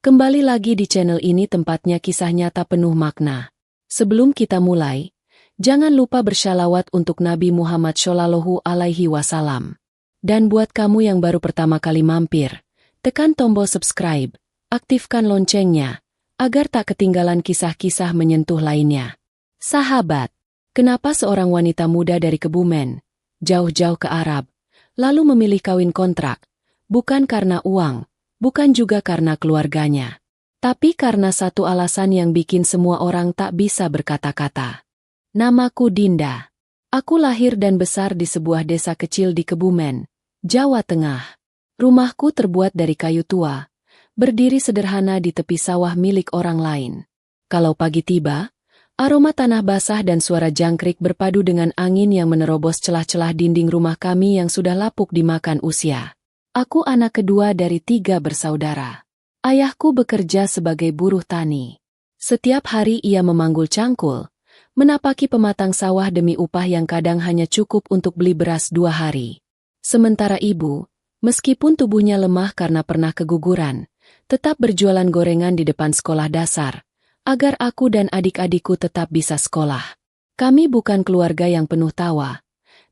Kembali lagi di channel ini, tempatnya kisah nyata penuh makna. Sebelum kita mulai, jangan lupa bersyalawat untuk Nabi Muhammad Shallallahu Alaihi Wasallam. Dan buat kamu yang baru pertama kali mampir, tekan tombol subscribe, aktifkan loncengnya, agar tak ketinggalan kisah-kisah menyentuh lainnya. Sahabat, kenapa seorang wanita muda dari Kebumen, jauh-jauh ke Arab, lalu memilih kawin kontrak? Bukan karena uang, bukan juga karena keluarganya, tapi karena satu alasan yang bikin semua orang tak bisa berkata-kata. Namaku Dinda. Aku lahir dan besar di sebuah desa kecil di Kebumen, Jawa Tengah. Rumahku terbuat dari kayu tua, berdiri sederhana di tepi sawah milik orang lain. Kalau pagi tiba, aroma tanah basah dan suara jangkrik berpadu dengan angin yang menerobos celah-celah dinding rumah kami yang sudah lapuk dimakan usia. Aku anak kedua dari 3 bersaudara. Ayahku bekerja sebagai buruh tani. Setiap hari ia memanggul cangkul, menapaki pematang sawah demi upah yang kadang hanya cukup untuk beli beras 2 hari. Sementara ibu, meskipun tubuhnya lemah karena pernah keguguran, tetap berjualan gorengan di depan sekolah dasar, agar aku dan adik-adikku tetap bisa sekolah. Kami bukan keluarga yang penuh tawa,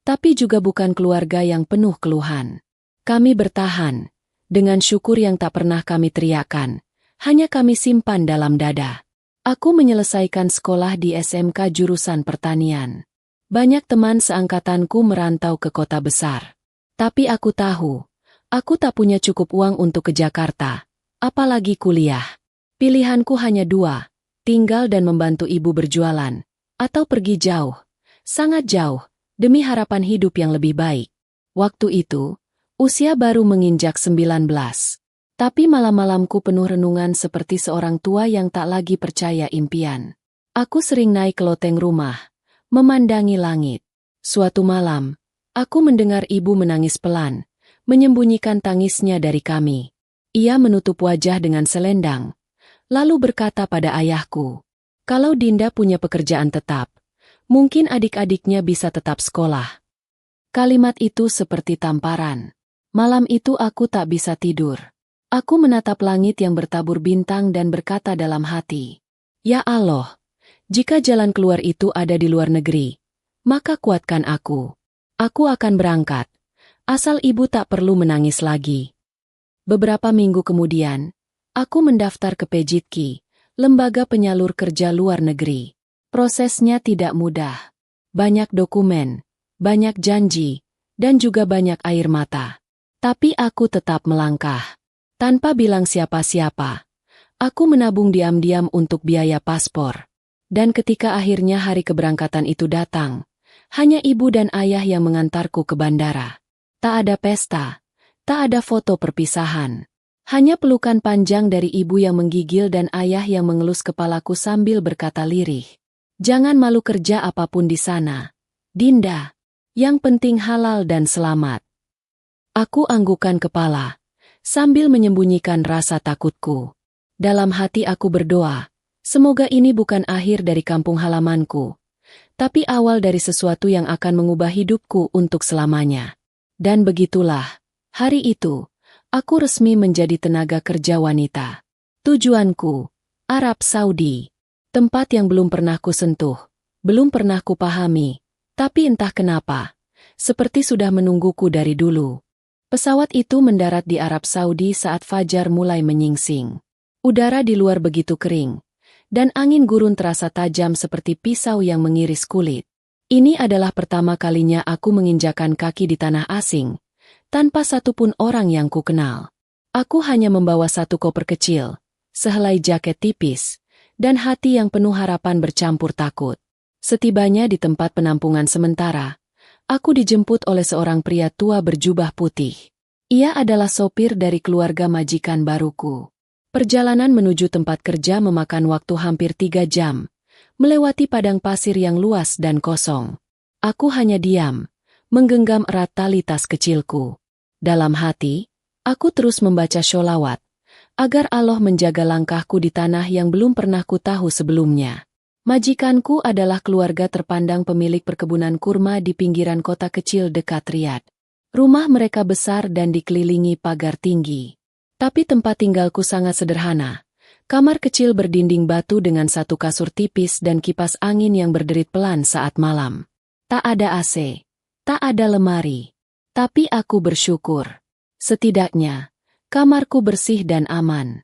tapi juga bukan keluarga yang penuh keluhan. Kami bertahan, dengan syukur yang tak pernah kami teriakan, hanya kami simpan dalam dada. Aku menyelesaikan sekolah di SMK jurusan pertanian. Banyak teman seangkatanku merantau ke kota besar. Tapi aku tahu, aku tak punya cukup uang untuk ke Jakarta, apalagi kuliah. Pilihanku hanya 2, tinggal dan membantu ibu berjualan, atau pergi jauh, sangat jauh, demi harapan hidup yang lebih baik. Waktu itu, usia baru menginjak 19. Tapi malam-malamku penuh renungan seperti seorang tua yang tak lagi percaya impian. Aku sering naik ke loteng rumah, memandangi langit. Suatu malam, aku mendengar ibu menangis pelan, menyembunyikan tangisnya dari kami. Ia menutup wajah dengan selendang, lalu berkata pada ayahku, "Kalau Dinda punya pekerjaan tetap, mungkin adik-adiknya bisa tetap sekolah." Kalimat itu seperti tamparan. Malam itu aku tak bisa tidur. Aku menatap langit yang bertabur bintang dan berkata dalam hati, "Ya Allah, jika jalan keluar itu ada di luar negeri, maka kuatkan aku. Aku akan berangkat, asal ibu tak perlu menangis lagi." Beberapa minggu kemudian, aku mendaftar ke Pejitki, lembaga penyalur kerja luar negeri. Prosesnya tidak mudah. Banyak dokumen, banyak janji, dan juga banyak air mata. Tapi aku tetap melangkah. Tanpa bilang siapa-siapa, aku menabung diam-diam untuk biaya paspor. Dan ketika akhirnya hari keberangkatan itu datang, hanya ibu dan ayah yang mengantarku ke bandara. Tak ada pesta, tak ada foto perpisahan. Hanya pelukan panjang dari ibu yang menggigil dan ayah yang mengelus kepalaku sambil berkata lirih, "Jangan malu kerja apapun di sana, Dinda. Yang penting halal dan selamat." Aku anggukan kepala, sambil menyembunyikan rasa takutku. Dalam hati aku berdoa, semoga ini bukan akhir dari kampung halamanku, tapi awal dari sesuatu yang akan mengubah hidupku untuk selamanya. Dan begitulah, hari itu, aku resmi menjadi tenaga kerja wanita. Tujuanku, Arab Saudi. Tempat yang belum pernah ku sentuh, belum pernah ku pahami, tapi entah kenapa, seperti sudah menungguku dari dulu. Pesawat itu mendarat di Arab Saudi saat fajar mulai menyingsing. Udara di luar begitu kering, dan angin gurun terasa tajam seperti pisau yang mengiris kulit. Ini adalah pertama kalinya aku menginjakan kaki di tanah asing, tanpa satupun orang yang ku kenal. Aku hanya membawa 1 koper kecil, sehelai jaket tipis, dan hati yang penuh harapan bercampur takut. Setibanya di tempat penampungan sementara, aku dijemput oleh seorang pria tua berjubah putih. Ia adalah sopir dari keluarga majikan baruku. Perjalanan menuju tempat kerja memakan waktu hampir 3 jam, melewati padang pasir yang luas dan kosong. Aku hanya diam, menggenggam erat tali tas kecilku. Dalam hati, aku terus membaca sholawat, agar Allah menjaga langkahku di tanah yang belum pernah ku tahu sebelumnya. Majikanku adalah keluarga terpandang pemilik perkebunan kurma di pinggiran kota kecil dekat Riyadh. Rumah mereka besar dan dikelilingi pagar tinggi. Tapi tempat tinggalku sangat sederhana. Kamar kecil berdinding batu dengan satu kasur tipis dan kipas angin yang berderit pelan saat malam. Tak ada AC, tak ada lemari. Tapi aku bersyukur. Setidaknya, kamarku bersih dan aman.